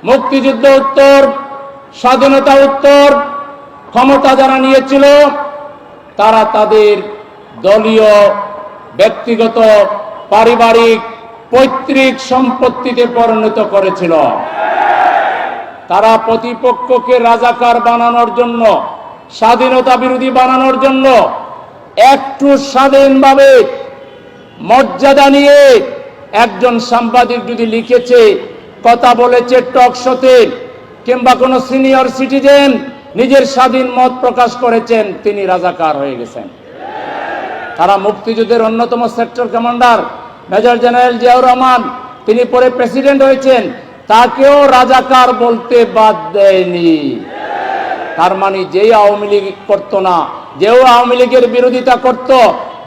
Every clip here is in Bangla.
মুক্তিযুদ্ধ উত্তর, স্বাধীনতা উত্তর ক্ষমতা যারা নিয়েছিল তারা তাদের দলীয়, ব্যক্তিগত, পারিবারিক, পৈতৃক সম্পত্তিতে পরিণত করেছিল। তারা প্রতিপক্ষকে রাজাকার বানানোর জন্য, স্বাধীনতা বিরোধী বানানোর জন্য একটু স্বাধীনভাবে মর্যাদা নিয়ে একজন সাংবাদিক যদি লিখেছে, কথা বলেছে টক শোতে, কিংবা কোনো সিনিয়র সিটিজেন নিজের স্বাধীন মত প্রকাশ করেছেন, তিনি রাজাকার হয়ে গেছেন। তারা মুক্তিযুদ্ধের অন্যতম sector commander major general Ziaur Rahman, তিনি পরে প্রেসিডেন্ট হয়েছেন, তাকেও রাজাকার বলতে বাদ দেয়নি। তার মানে যেই আওয়ামী লীগ করতো না, যেও আওয়ামী লীগের বিরোধিতা করত,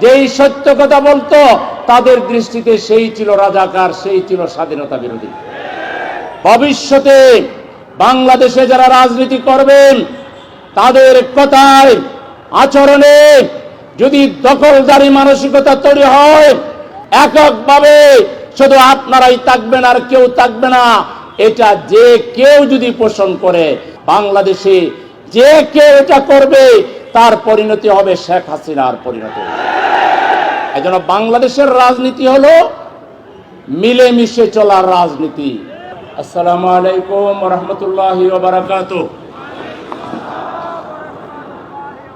যেই সত্য কথা বলতো, তাদের দৃষ্টিতে সেই ছিল রাজাকার, সেই ছিল স্বাধীনতা বিরোধী। ভবিষ্যতে বাংলাদেশে যারা রাজনীতি করবেন, তাদের কথায়, আচরণে যদি দখলদারি মানসিকতা তৈরি হয়, এককভাবে শুধু আপনারাই থাকবেন আর কেউ থাকবে না, এটা যে কেউ যদি পোষণ করে, বাংলাদেশে যে কেউ এটা করবে, তার পরিণতি হবে শেখ হাসিনার পরিণতি। এজন্য বাংলাদেশের রাজনীতি হলো মিলেমিশে চলার রাজনীতি। আসসালামু আলাইকুম ওয়া রাহমাতুল্লাহি ওয়া বারাকাতুহু।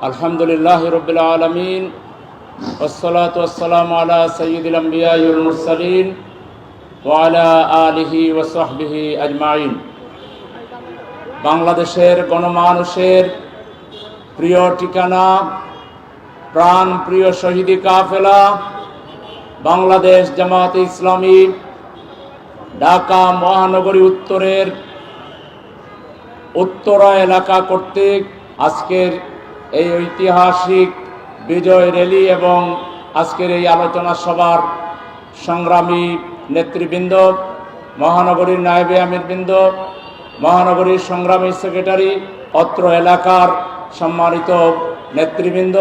আলহামদুলিল্লাহি রাব্বিল আলামিন, ওয়াসসালাতু ওয়াসসালামু আলা সাইয়্যিদিল আমবিয়া ওয়াল মুরসালিন ওয়া আলা আলিহি ওয়া সাহবিহি আজমাইন। বাংলাদেশের গণমানুষের প্রিয় ঠিকানা, প্রাণ প্রিয় শহীদি কাফেলা বাংলাদেশ জামায়াতে ইসলামী ঢাকা মহানগরী উত্তরের উত্তরা এলাকা কর্তৃক আজকের এই ঐতিহাসিক বিজয় র্যালি এবং আজকের এই আলোচনা সভার সংগ্রামী নেতৃবৃন্দ, মহানগরীর নায়েবে আমিরবৃন্দ, মহানগরীর সংগ্রামী সেক্রেটারি, অত্র এলাকার সম্মানিত নেতৃবৃন্দ,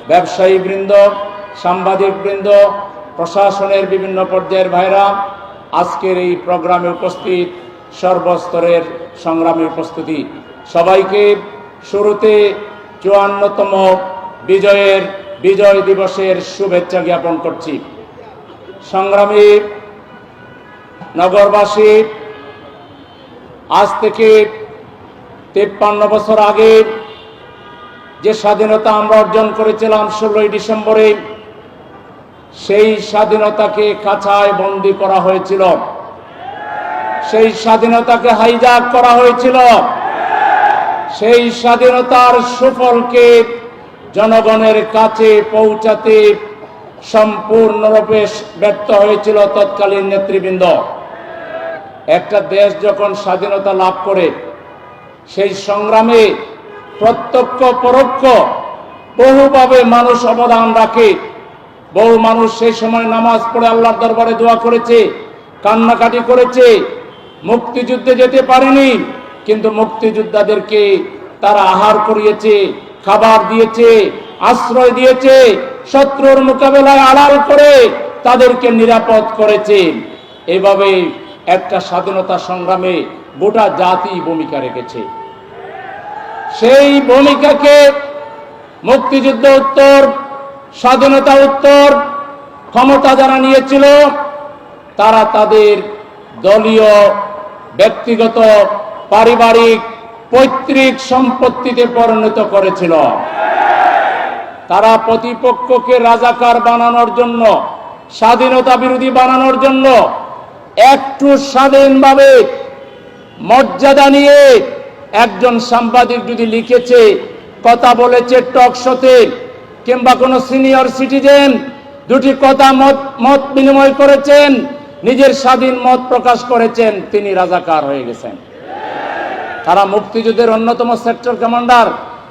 ব্যবসায়ীবৃন্দ, সাংবাদিকবৃন্দ, প্রশাসনের বিভিন্ন পর্যায়ের ভাইরা, আজকের এই প্রোগ্রামে উপস্থিত সর্বস্তরের সংগ্রামী উপস্থিতি, সবাইকে শুরুতে ৫৪তম বিজয় দিবসের শুভেচ্ছা জ্ঞাপন করছি। সংগ্রামী নগরবাসী, আজ থেকে ৫৩ বছর আগে যে স্বাধীনতা আমরা অর্জন করেছিলাম ১৬ই ডিসেম্বরে, সেই স্বাধীনতাকে খাঁচায় বন্দী করা হয়েছিল, সেই স্বাধীনতাকে হাইজ্যাক করা হয়েছিল, সেই স্বাধীনতার সুফলকে জনগণের কাছে পৌঁছাতে সম্পূর্ণরূপে ব্যর্থ হয়েছিল তৎকালীন নেতৃবৃন্দ। একটা দেশ যখন স্বাধীনতা লাভ করে, সেই সংগ্রামে প্রত্যক্ষ পরোক্ষ বহুভাবে মানুষ অবদান রাখে। বহু মানুষ সেই সময় নামাজ পড়ে আল্লাহর দরবারে দোয়া করেছে, কান্নাকাটি করেছে, মুক্তিযুদ্ধে যেতে পারেনি, কিন্তু মুক্তিযোদ্ধাদেরকে তারা আহার করিয়েছে, খাবার দিয়েছে, আশ্রয় দিয়েছে, শত্রুর মোকাবেলায় আড়াল করে তাদেরকে নিরাপদ করেছে। এভাবে একটা স্বাধীনতা সংগ্রামে গোটা জাতি ভূমিকা রেখেছে। সেই ভূমিকাকে মুক্তিযুদ্ধ উত্তর, স্বাধীনতা উত্তর ক্ষমতা যারা নিয়েছিল, তারা তাদের দলীয়, ব্যক্তিগত, পারিবারিক, পৈতৃক সম্পত্তিতে পরিণত করেছিল। তারা প্রতিপক্ষকে রাজাকার বানানোর জন্য, স্বাধীনতা বিরোধী বানানোর জন্য একটু স্বাধীনভাবে মর্যাদা নিয়ে একজন সাংবাদিক যদি লিখেছে, কথা বলেছে টক শোতে, কিংবা কোনো সিনিয়র সিটিজেন দুটি কথা মত বিনিময় করেছেন, নিজের স্বাধীন মত প্রকাশ করেছেন, তিনি রাজাকার হয়ে গেছেন। তারা মুক্তিযুদ্ধের অন্যতম sector commander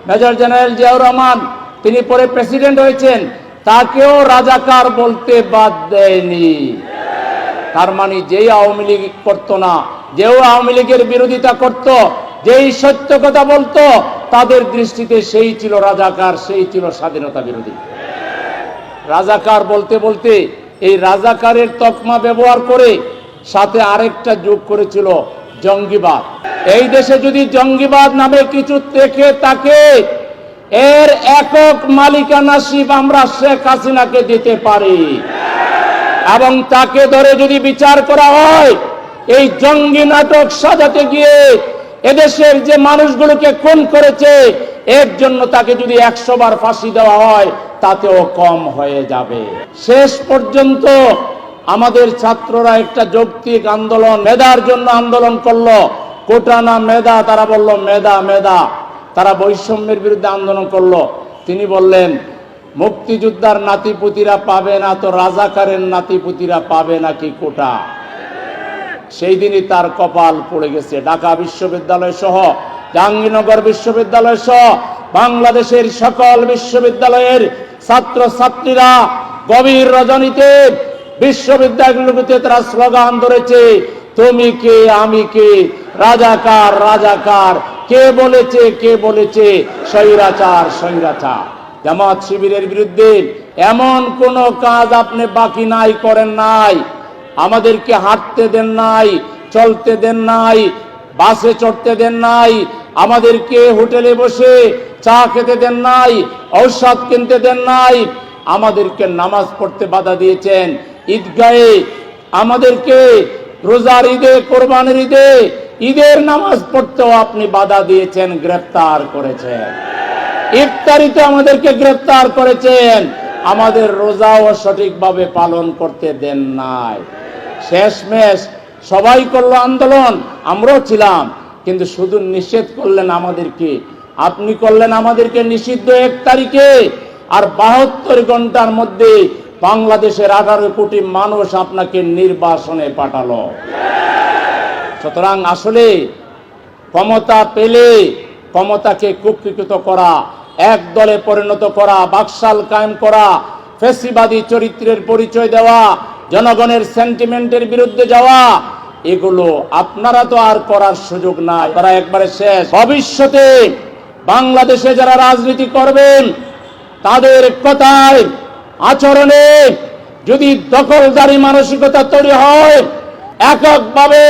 major general Ziaur Rahman, তিনি পরে প্রেসিডেন্ট হয়েছেন, তাকেও রাজাকার বলতে বাদ দেয়নি। তার মানে যেই আওয়ামী লীগ করতো না, যেও আওয়ামী লীগের বিরোধিতা করত, যেই সত্য কথা বলতো, তাদের দৃষ্টিতে সেই ছিল রাজাকার, সেই ছিল স্বাধীনতা বিরোধী। রাজাকার বলতে বলতে এই রাজাকারের তকমা ব্যবহার করে সাথে আরেকটা যোগ করেছিল জঙ্গিবাদ। এই দেশে যদি জঙ্গিবাদ নামে কিছু থেকে থাকে, এর একক মালিকানাশীব আমরা শেখ হাসিনাকে দিতে পারি, এবং তাকে ধরে যদি বিচার করা হয়, এই জঙ্গি নাটক সাজাতে গিয়ে এদেশের যে মানুষগুলোকে খুন করেছে, এর জন্য তাকে যদি 100 বার ফাঁসি দেওয়া হয়, তাতেও কম হয়ে যাবে। শেষ পর্যন্ত আমাদের ছাত্ররা একটা যৌক্তিক আন্দোলন, মেধার জন্য আন্দোলন করলো। কোটা না মেধা, তারা বলল মেধা মেধা। তারা বৈষম্যের বিরুদ্ধে আন্দোলন করলো। তিনি বললেন মুক্তিযোদ্ধার নাতিপুতিরা পাবে না তো রাজাকারের নাতিপুতিরা পাবে নাকি কোটা? সেই দিনই তার কপাল পড়ে গেছে। ঢাকা বিশ্ববিদ্যালয় সহ, জাহাঙ্গীরনগর বিশ্ববিদ্যালয় সহ বাংলাদেশের সকল বিশ্ববিদ্যালয়ের ছাত্র ছাত্রীরা গভীর রজনীতে বিশ্ববিদ্যালয়গুলোতে তারা স্লোগান ধরেছে, তুমি কে আমি কে, রাজাকার রাজাকার, কে বলেছে কে বলেছে, স্বৈরাচার স্বৈরাচার। জামাত শিবিরের বিরুদ্ধে এমন কোন কাজ আপনি বাকি নাই, করেন নাই। আমাদেরকে হাঁটতে দেন নাই, চলতে দেন নাই, বাসে চড়তে দেন নাই, আমাদেরকে হোটেলে বসে চা খেতে দেন নাই, ঔষধ কিনতে দেন নাই, আমাদেরকে নামাজ পড়তে বাধা দিয়েছেন ঈদগাহে, আমাদেরকে রোজার ঈদে, কোরবানির ঈদে, ঈদের নামাজ পড়তেও আপনি বাধা দিয়েছেন, গ্রেফতার করেছেন। ইফতারিতে আমাদেরকে গ্রেফতার করেছেন, আমাদের রোজাও সঠিকভাবে পালন করতে দেন নাই। শেষমেশ সবাই করলো আন্দোলন, আমরাও ছিলাম, কিন্তু শুধু নিষেধ করলেন আমাদেরকে। আপনি করলেন আমাদেরকে নিষিদ্ধ 1 তারিখে, আর 72 ঘন্টার মধ্যে বাংলাদেশের 18 কোটি মানুষ আপনাকে নির্বাসনে পাঠালো। সুতরাং আসলে ক্ষমতা পেলে ক্ষমতাকে কুক্ষিগত করা, এক দলে পরিণত করা, বাকশাল কায়েম করা, ফ্যাসিবাদী চরিত্রের পরিচয় দেওয়া, জনগণের সেন্টিমেন্টের বিরুদ্ধে যাওয়া, এগুলো আপনারা তো আর করার সুযোগ নাই। তারা একবারে শেষ। ভবিষ্যতে বাংলাদেশে যারা রাজনীতি করবেন, তাদের কথায় আচরণে যদি দখলদারি মানসিকতা তৈরি হয়, এককভাবে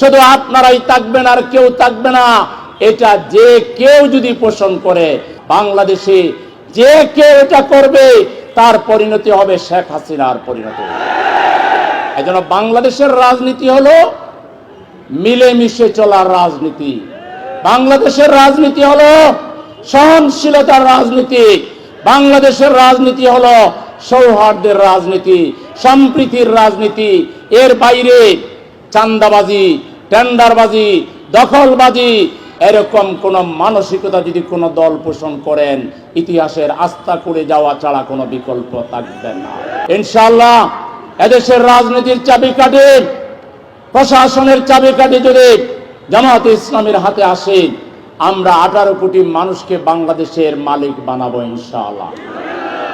শুধু আপনারাই থাকবেন আর কেউ থাকবে না, এটা যে কেউ যদি পোষণ করে, বাংলাদেশে যে কেউ এটা করবে, তার পরিণতি হবে শেখ হাসিনার পরিণতি। এই জন্য বাংলাদেশের রাজনীতি হলো মিলেমিশে চলার রাজনীতি। বাংলাদেশের রাজনীতি হলো সহনশীলতার রাজনীতি। বাংলাদেশের রাজনীতি হলো সৌহার্দ্যের রাজনীতি, সম্প্রীতির রাজনীতি। এর বাইরে চাঁদাবাজি, টেন্ডারবাজি, দখলবাজি, এরকম কোন মানসিকতা যদি কোন দল পোষণ করেন, ইতিহাসের আস্থা করে যাওয়া ছাড়া কোনো বিকল্প থাকবে না। ইনশাআল্লাহ এদেশের রাজনীতির চাবিকাঠি, প্রশাসনের চাবিকাঠি যদি জামায়াতে ইসলামীর হাতে আসে, আমরা 18 কোটি মানুষকে বাংলাদেশের মালিক বানাবো ইনশাআল্লাহ।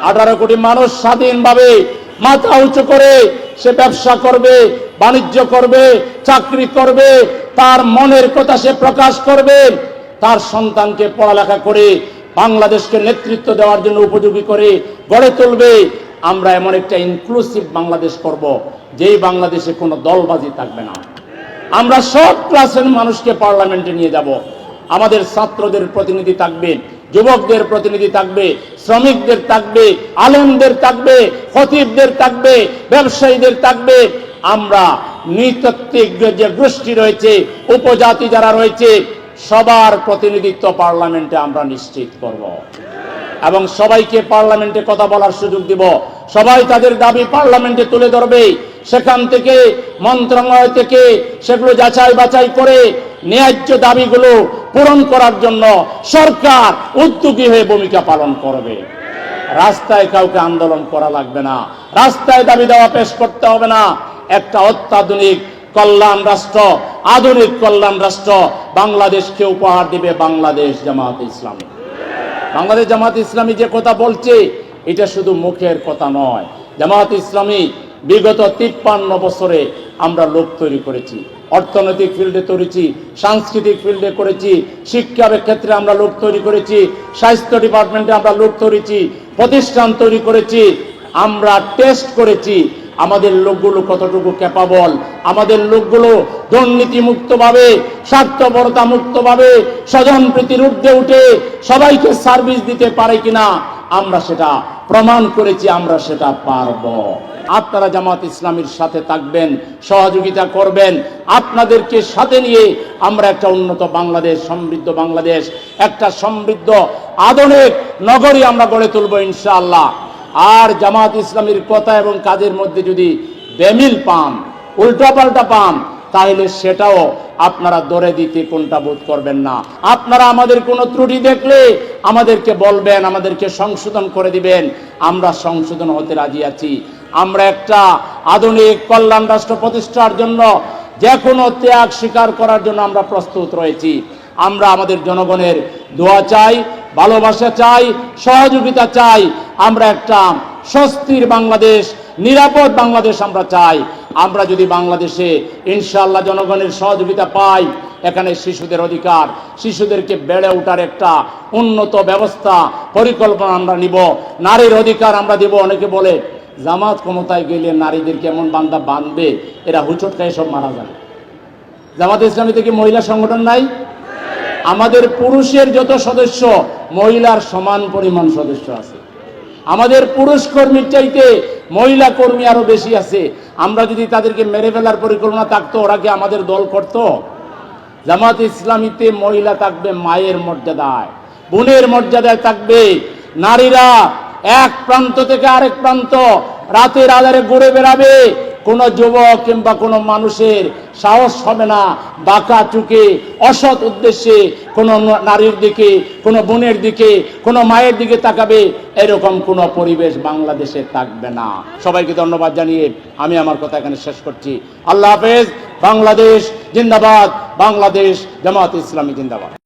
18 কোটি মানুষ স্বাধীনভাবে মাথা উঁচু করে সে ব্যবসা করবে, বাণিজ্য করবে, চাকরি করবে, তার মনের কথা সে প্রকাশ করবে, তার সন্তানকে পড়ালেখা করে বাংলাদেশকে নেতৃত্ব দেওয়ার জন্য উপযোগী করে গড়ে তুলবে। আমরা এমন একটা ইনক্লুসিভ বাংলাদেশ করব, যেই বাংলাদেশে কোনো দলবাজি থাকবে না। আমরা সব ক্লাসের মানুষকে পার্লামেন্টে নিয়ে যাব। আমাদের ছাত্রদের প্রতিনিধি থাকবে, যুবকদের প্রতিনিধি থাকবে, শ্রমিকদের থাকবে, আলেমদের থাকবে, খতিবদের থাকবে, ব্যবসায়ীদের থাকবে। আমরা নৃতাত্ত্বিক যে গোষ্ঠী রয়েছে, উপজাতি যারা রয়েছে, সবার প্রতিনিধিত্ব পার্লামেন্টে আমরা নিশ্চিত করব এবং সবাইকে পার্লামেন্টে কথা বলার সুযোগ দিব। সবাই তাদের দাবি পার্লামেন্টে তুলে ধরবে। সেখান থেকে মন্ত্রণালয় থেকে সেগুলো যাচাই বাছাই করে ন্যায্য দাবিগুলো পূরণ করার জন্য সরকার উদ্যোগী হয়ে ভূমিকা পালন করবে। রাস্তায় কাউকে আন্দোলন করা লাগবে না, রাস্তায় দাবি দেওয়া পেশ করতে হবে না। একটা অত্যাধুনিক কল্যাণ রাষ্ট্র, আধুনিক কল্যাণ রাষ্ট্র বাংলাদেশকে উপহার দিবে বাংলাদেশ জামায়াতে ইসলামী। বাংলাদেশ জামায়াতে ইসলামী যে কথা বলছে, এটা শুধু মুখের কথা নয়। জামায়াতে ইসলামী বিগত 53 বছরে আমরা লোক তৈরি করেছি, অর্থনৈতিক ফিল্ডে করেছি, সাংস্কৃতিক ফিল্ডে করেছি, শিক্ষা ক্ষেত্রে আমরা লোক তৈরি করেছি, স্বাস্থ্য ডিপার্টমেন্টে আমরা লোক তৈরি, প্রতিষ্ঠান তৈরি করেছি, আমরা টেস্ট করেছি, আমাদের লোকগুলো কতটুকু ক্যাপাবল, আমাদের লোকগুলো দুর্নীতি মুক্তভাবে, স্বার্থপরতা মুক্তভাবে, স্বজনপ্রীতির ঊর্ধ্বে উঠে সবাইকে সার্ভিস দিতে পারে কিনা আমরা সেটা প্রমাণ করেছি, আমরা সেটা পারব। আপনারা জামাত ইসলামীর সাথে থাকবেন, সহযোগিতা করবেন। আপনাদেরকে সাথে নিয়ে আমরা একটা উন্নত বাংলাদেশ, সমৃদ্ধ বাংলাদেশ, একটা সমৃদ্ধ আধুনিক নগরী আমরা গড়ে তুলব ইনশাআল্লাহ। আর জামাত ইসলামীর কথা এবং কাজের মধ্যে যদি বেমিল পান, উল্টাপাল্টা পান, তাহলে সেটাও আপনারা দরে দিতে কোনটা বোধ করবেন না। আপনারা আমাদের কোনো ত্রুটি দেখলে আমাদেরকে বলবেন, আমাদেরকে সংশোধন করে দিবেন। আমরা সংশোধন হতে রাজি আছি। আমরা একটা আধুনিক কল্যাণ রাষ্ট্র প্রতিষ্ঠার জন্য যে কোনো ত্যাগ স্বীকার করার জন্য আমরা প্রস্তুত রয়েছি। আমরা আমাদের জনগণের দোয়া চাই, ভালোবাসা চাই, সহযোগিতা চাই। আমরা একটা স্বস্তির বাংলাদেশ, নিরাপদ বাংলাদেশ আমরা চাই। আমরা যদি বাংলাদেশে ইনশাআল্লাহ জনগণের সহযোগিতা পাই, এখানে শিশুদের অধিকার, শিশুদেরকে বেড়ে ওঠার একটা উন্নত ব্যবস্থা, পরিকল্পনা আমরা নিব। নারীর অধিকার আমরা দেব। অনেকে বলে জামাত ক্ষমতায় গেলে নারীদের কেমন বান্দা বাঁধবে, এরা হুচট খায় সব মারা যাবে। জামাত ইসলামী থেকে মহিলা সংগঠন নাই? আমাদের পুরুষের যত সদস্য, মহিলার সমান পরিমাণ সদস্য আছে। আমাদের পুরুষ কর্মীর চাইতে মহিলা কর্মী আরো বেশি আছে। আমরা যদি তাদেরকে মেরে ফেলার পরিকল্পনা থাকতো, ওরা কি আমাদের দল করত? জামাত ইসলামীতে মহিলা থাকবে মায়ের মর্যাদায়, বোনের মর্যাদায় থাকবে। নারীরা এক প্রান্ত থেকে আরেক প্রান্ত রাতের আধারে ঘুরে বেড়াবে। কোন যুবক কিংবা কোন মানুষের সাহস হবে না বাঁকা চুকে অসৎ উদ্দেশ্যে কোন নারীর দিকে, কোন বোনের দিকে, কোন মায়ের দিকে তাকাবে। এরকম কোন পরিবেশ বাংলাদেশে থাকবে না। সবাইকে ধন্যবাদ জানিয়ে আমি আমার কথা এখানে শেষ করছি। আল্লাহ হাফেজ। বাংলাদেশ জিন্দাবাদ, বাংলাদেশ জামাত ইসলামী জিন্দাবাদ।